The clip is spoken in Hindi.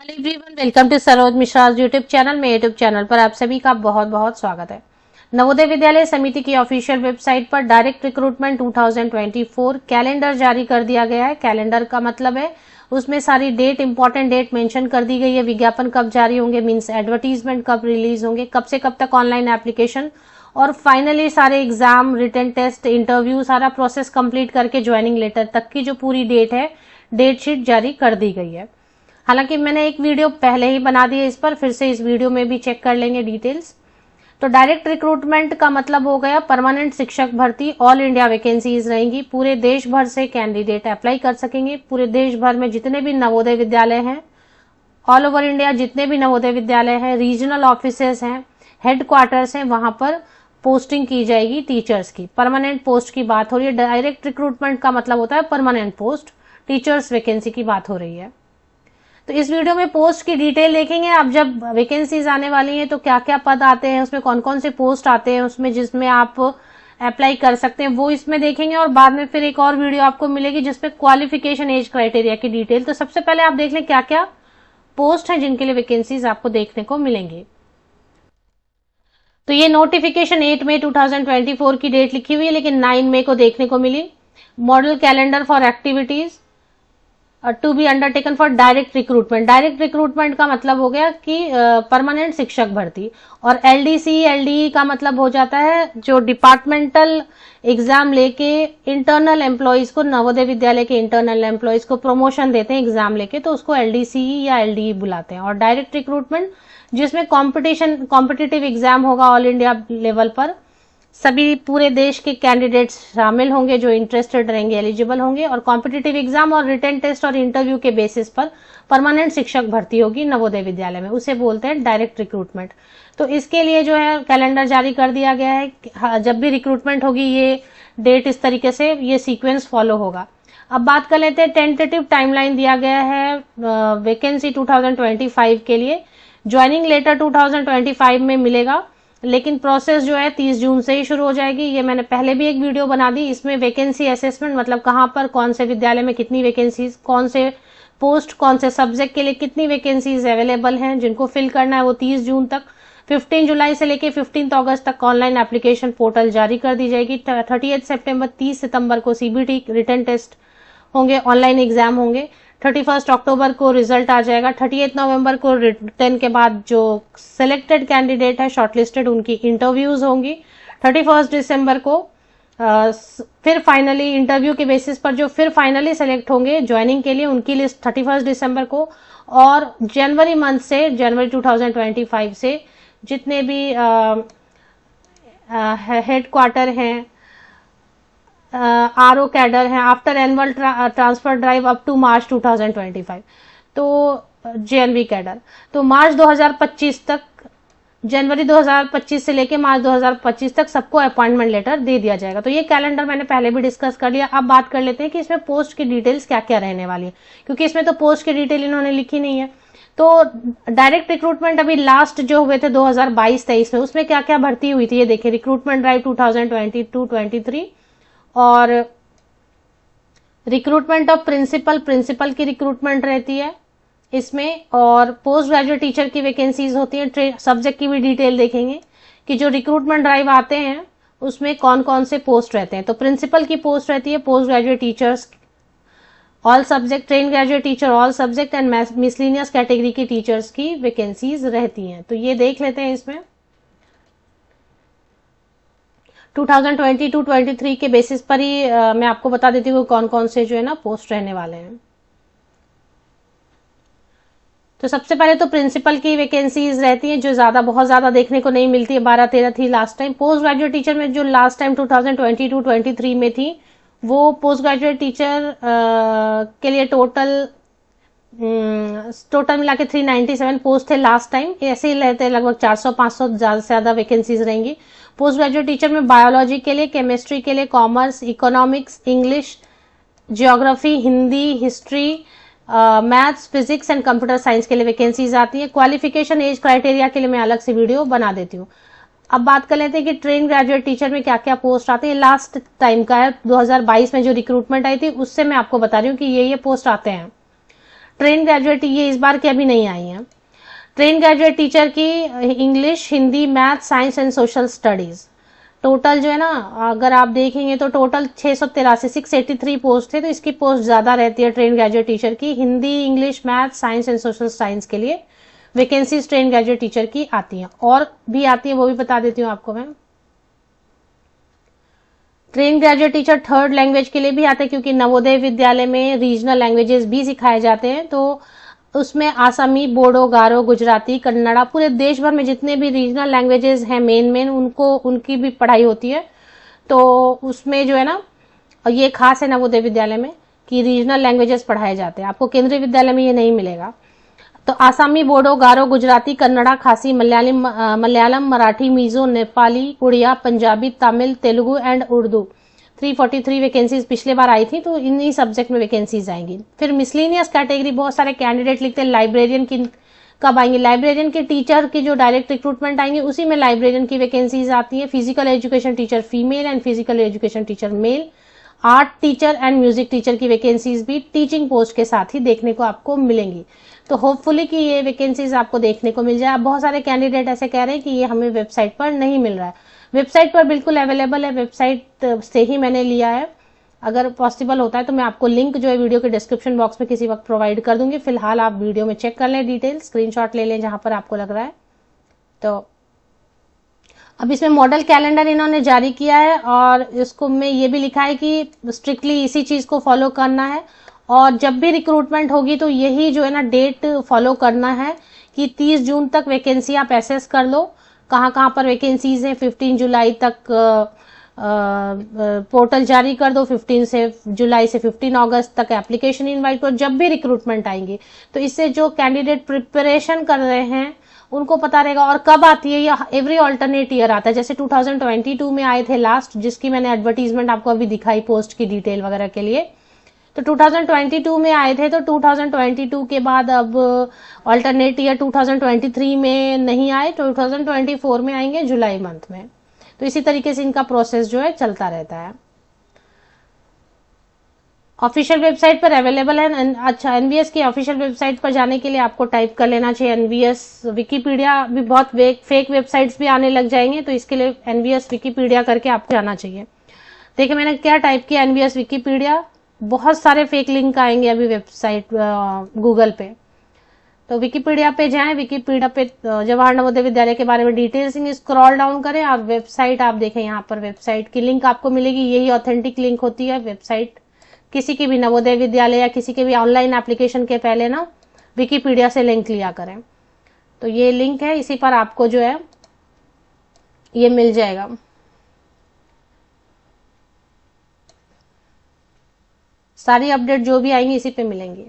Hello everyone, welcome to Saroj Mishra YouTube channel में। यूट्यूब चैनल पर आप सभी का बहुत बहुत स्वागत है। नवोदय विद्यालय समिति की ऑफिशियल वेबसाइट पर डायरेक्ट रिक्रूटमेंट 2024 कैलेंडर जारी कर दिया गया है। कैलेंडर का मतलब है उसमें सारी डेट, इंपॉर्टेंट डेट मेंशन कर दी गई है। विज्ञापन कब जारी होंगे, मीन्स एडवर्टीजमेंट कब रिलीज होंगे, कब से कब तक ऑनलाइन एप्लीकेशन, और फाइनली सारे एग्जाम, रिटन टेस्ट, इंटरव्यू, सारा प्रोसेस कंप्लीट करके ज्वाइनिंग लेटर तक की जो पूरी डेट है, डेट शीट जारी कर दी गई है। हालांकि मैंने एक वीडियो पहले ही बना दी है इस पर, फिर से इस वीडियो में भी चेक कर लेंगे डिटेल्स। तो डायरेक्ट रिक्रूटमेंट का मतलब हो गया परमानेंट शिक्षक भर्ती। ऑल इंडिया वैकेंसीज रहेंगी। पूरे देश भर से कैंडिडेट अप्लाई कर सकेंगे। पूरे देश भर में जितने भी नवोदय विद्यालय हैं, ऑल ओवर इंडिया जितने भी नवोदय विद्यालय हैं, रीजनल ऑफिसेस हैं, हेडक्वार्टर्स हैं, वहां पर पोस्टिंग की जाएगी टीचर्स की। परमानेंट पोस्ट की बात हो रही है। डायरेक्ट रिक्रूटमेंट का मतलब होता है परमानेंट पोस्ट। टीचर्स वैकेंसी की बात हो रही है। तो इस वीडियो में पोस्ट की डिटेल देखेंगे। अब जब वैकेंसीज आने वाली हैं तो क्या क्या पद आते हैं, उसमें कौन कौन से पोस्ट आते हैं, उसमें जिसमें आप अप्लाई कर सकते हैं, वो इसमें देखेंगे। और बाद में फिर एक और वीडियो आपको मिलेगी जिसमें क्वालिफिकेशन, एज क्राइटेरिया की डिटेल। तो सबसे पहले आप देख लें क्या क्या पोस्ट हैं जिनके लिए वैकेंसीज आपको देखने को मिलेंगी। तो ये नोटिफिकेशन 8 मई 2024 की डेट लिखी हुई है, लेकिन 9 मई को देखने को मिली। Model calendar for activities to be undertaken for direct recruitment. Direct recruitment का मतलब हो गया कि परमानेंट शिक्षक भर्ती। और एलडीसी, एलडीई का मतलब हो जाता है जो डिपार्टमेंटल एग्जाम लेके इंटरनल एम्प्लॉयज को, नवोदय विद्यालय के इंटरनल एम्प्लॉयज को प्रमोशन देते हैं एग्जाम लेके, तो उसको एलडीसी या एलडीई बुलाते हैं। और डायरेक्ट रिक्रूटमेंट जिसमें कॉम्पिटिटिव एग्जाम होगा ऑल इंडिया लेवल पर, सभी पूरे देश के कैंडिडेट्स शामिल होंगे जो इंटरेस्टेड रहेंगे, एलिजिबल होंगे, और कॉम्पिटिटिव एग्जाम और रिटन टेस्ट और इंटरव्यू के बेसिस पर परमानेंट शिक्षक भर्ती होगी नवोदय विद्यालय में। उसे बोलते हैं डायरेक्ट रिक्रूटमेंट। तो इसके लिए जो है कैलेंडर जारी कर दिया गया है। जब भी रिक्रूटमेंट होगी ये डेट इस तरीके से, ये सीक्वेंस फॉलो होगा। अब बात कर लेते हैं, टेंटेटिव टाइमलाइन दिया गया है वैकेंसी 2025 के लिए। ज्वाइनिंग लेटर 2025 में मिलेगा, लेकिन प्रोसेस जो है 30 जून से ही शुरू हो जाएगी। ये मैंने पहले भी एक वीडियो बना दी। इसमें वैकेंसी असेसमेंट, मतलब कहां पर, कौन से विद्यालय में कितनी वैकेंसीज, कौन से पोस्ट, कौन से सब्जेक्ट के लिए कितनी वैकेंसीज अवेलेबल हैं, जिनको फिल करना है वो 30 जून तक। 15 जुलाई से लेके 15 अगस्त तक ऑनलाइन एप्लीकेशन पोर्टल जारी कर दी जाएगी। 30 सितंबर, 30 सितंबर को सीबीटी रिटन टेस्ट होंगे, ऑनलाइन एग्जाम होंगे। 31 अक्टूबर को रिजल्ट आ जाएगा। 38 नवंबर को रिटर्न के बाद जो सिलेक्टेड कैंडिडेट है, शॉर्टलिस्टेड, उनकी इंटरव्यूज होंगी। 31 दिसंबर को फिर फाइनली इंटरव्यू के बेसिस पर जो फिर फाइनली सेलेक्ट होंगे ज्वाइनिंग के लिए, उनकी लिस्ट 31 दिसंबर को। और जनवरी मंथ से, जनवरी 2025 से जितने भी हेडक्वार्टर हैं, आरओ कैडर है, after annual transfer drive up to March 2025, तो जेएनवी कैडर, तो मार्च 2025 तक, जनवरी 2025 से लेके मार्च 2025 तक सबको अपॉइंटमेंट लेटर दे दिया जाएगा। तो ये कैलेंडर मैंने पहले भी डिस्कस कर लिया। अब बात कर लेते हैं कि इसमें पोस्ट की डिटेल्स क्या क्या रहने वाली है, क्योंकि इसमें तो पोस्ट की डिटेल इन्होंने लिखी नहीं है। तो डायरेक्ट रिक्रूटमेंट अभी लास्ट जो हुए थे 2022-23 में, उसमें क्या क्या भर्ती हुई थी ये देखिए। रिक्रूटमेंट ड्राइव 2022-23 और रिक्रूटमेंट ऑफ प्रिंसिपल की रिक्रूटमेंट रहती है इसमें। और पोस्ट ग्रेजुएट टीचर की वैकेंसीज होती है। सब्जेक्ट की भी डिटेल देखेंगे कि जो रिक्रूटमेंट ड्राइव आते हैं उसमें कौन कौन से पोस्ट रहते हैं। तो प्रिंसिपल की पोस्ट रहती है, post graduate teachers all subject, train graduate teacher all subject and miscellaneous category की टीचर्स की वैकेंसीज रहती हैं। तो ये देख लेते हैं। इसमें 2022-23 के बेसिस पर ही मैं आपको बता देती हूँ कौन कौन से जो है ना पोस्ट रहने वाले हैं। तो सबसे पहले तो प्रिंसिपल की वैकेंसीज रहती हैं जो बहुत ज्यादा देखने को नहीं मिलती है। 12-13 थी last time. Post graduate teacher में जो लास्ट टाइम 2022-23 में थी, वो पोस्ट ग्रेजुएट टीचर के लिए टोटल मिला के 397 पोस्ट थे लास्ट टाइम। ऐसे ही रहते हैं, लगभग 400-500 ज्यादा से ज्यादा वैकेंसीज रहेंगी। पोस्ट ग्रेजुएट टीचर में बायोलॉजी के लिए, केमिस्ट्री के लिए, commerce, economics, English, geography, Hindi, history, maths, physics and computer science के लिए वैकेंसीज आती है। क्वालिफिकेशन, एज क्राइटेरिया के लिए मैं अलग से वीडियो बना देती हूँ। अब बात कर लेते हैं कि ट्रेन ग्रेजुएट टीचर में क्या क्या पोस्ट आते हैं। लास्ट टाइम का है, 2022 में जो रिक्रूटमेंट आई थी उससे मैं आपको बता रही हूँ कि ये पोस्ट आते हैं। ट्रेन ग्रेजुएट ये इस बार की अभी नहीं आई हैं। ट्रेन ग्रेजुएट टीचर की English, Hindi, math, science and social studies total जो है ना, अगर आप देखेंगे तो टोटल 683 पोस्ट थे, तो इसकी पोस्ट ज्यादा रहती है ट्रेन ग्रेजुएट टीचर की। Hindi, English, math, science and social science के लिए वैकेंसीज ट्रेन ग्रेजुएट टीचर की आती हैं, और भी आती है वो भी बता देती हूँ आपको मैं। Train graduate teacher third language के लिए भी आते हैं, क्योंकि नवोदय विद्यालय में रीजनल लैंग्वेजेस भी सिखाए जाते हैं, तो उसमें आसामी, बोडो, गारो, गुजराती, कन्नड़ा, पूरे देश भर में जितने भी रीजनल लैंग्वेजेस हैं मेन उनको उनकी भी पढ़ाई होती है। तो उसमें जो है ना, ये खास है नवोदय विद्यालय में कि रीजनल लैंग्वेजेस पढ़ाए जाते हैं, आपको केंद्रीय विद्यालय में ये नहीं मिलेगा। तो आसामी, बोडो, गारो, गुजराती, कन्नड़ा, खासी, मलयालम, मराठी, मिजो, नेपाली, उड़िया, पंजाबी, तमिल, तेलुगु एंड उर्दू 343 वैकेंसीज पिछले बार आई थी, तो इन्हीं सब्जेक्ट में वैकेंसीज आएंगी। फिर मिसलिनियस कैटेगरी, बहुत सारे कैंडिडेट लिखते हैं लाइब्रेरियन की कब आएंगी, लाइब्रेरियन के टीचर की जो डायरेक्ट रिक्रूटमेंट आएंगे उसी में लाइब्रेरियन की वैकेंसीज आती है। Physical education teacher female and physical education teacher mail. Art teacher and music teacher की वैकेंसीज भी टीचिंग पोस्ट के साथ ही देखने को आपको मिलेंगी। तो होपफुली कि ये वैकेंसीज आपको देखने को मिल जाए। अब बहुत सारे कैंडिडेट ऐसे कह रहे हैं कि ये हमें वेबसाइट पर नहीं मिल रहा है, वेबसाइट पर बिल्कुल अवेलेबल है, वेबसाइट से ही मैंने लिया है। अगर पॉसिबल होता है तो मैं आपको लिंक जो है वीडियो के डिस्क्रिप्शन बॉक्स में किसी वक्त प्रोवाइड कर दूंगी। फिलहाल आप वीडियो में चेक कर लें, डिटेल स्क्रीनशॉट ले लें जहां पर आपको लग रहा है। तो अब इसमें मॉडल कैलेंडर इन्होंने जारी किया है, और इसको में ये भी लिखा है कि स्ट्रिक्टली इसी चीज को फॉलो करना है, और जब भी रिक्रूटमेंट होगी तो यही जो है ना डेट फॉलो करना है कि 30 जून तक वैकेंसी आप एसेस कर लो, कहाँ पर वैकेंसीज हैं। 15 जुलाई तक पोर्टल जारी कर दो, 15 जुलाई से 15 अगस्त तक एप्लीकेशन इनवाइट करो जब भी रिक्रूटमेंट आएंगी। तो इससे जो कैंडिडेट प्रिपरेशन कर रहे हैं उनको पता रहेगा। और कब आती है, या एवरी ऑल्टरनेट ईयर आता है, जैसे 2022 में आए थे लास्ट, जिसकी मैंने एडवर्टीजमेंट आपको अभी दिखाई पोस्ट की डिटेल वगैरह के लिए। तो 2022 में आए थे, तो 2022 के बाद अब ऑल्टरनेट ईयर 2023 में नहीं आए, 2024 में आएंगे जुलाई मंथ में। तो इसी तरीके से इनका प्रोसेस जो है चलता रहता है। ऑफिशियल वेबसाइट पर अवेलेबल है। अच्छा, एनवीएस की ऑफिशियल वेबसाइट पर जाने के लिए आपको टाइप कर लेना चाहिए एनवीएस विकिपीडिया। भी बहुत फेक वेबसाइट्स भी आने लग जाएंगे, तो इसके लिए एनवीएस विकिपीडिया करके आपको जाना चाहिए। देखिए मैंने क्या टाइप किया, एनवीएस विकिपीडिया, बहुत सारे फेक लिंक आएंगे अभी वेबसाइट गूगल पे। तो विकिपीडिया पे जाएं, विकिपीडिया पे जवाहर नवोदय विद्यालय के बारे में डिटेल्स स्क्रॉल डाउन करें और वेबसाइट आप देखें, यहाँ पर वेबसाइट की लिंक आपको मिलेगी। यही ऑथेंटिक लिंक होती है वेबसाइट। किसी की भी नवोदय विद्यालय या किसी के भी ऑनलाइन एप्लीकेशन के पहले ना विकिपीडिया से लिंक लिया करें। तो ये लिंक है, इसी पर आपको जो है ये मिल जाएगा। सारी अपडेट जो भी आएंगी इसी पे मिलेंगी।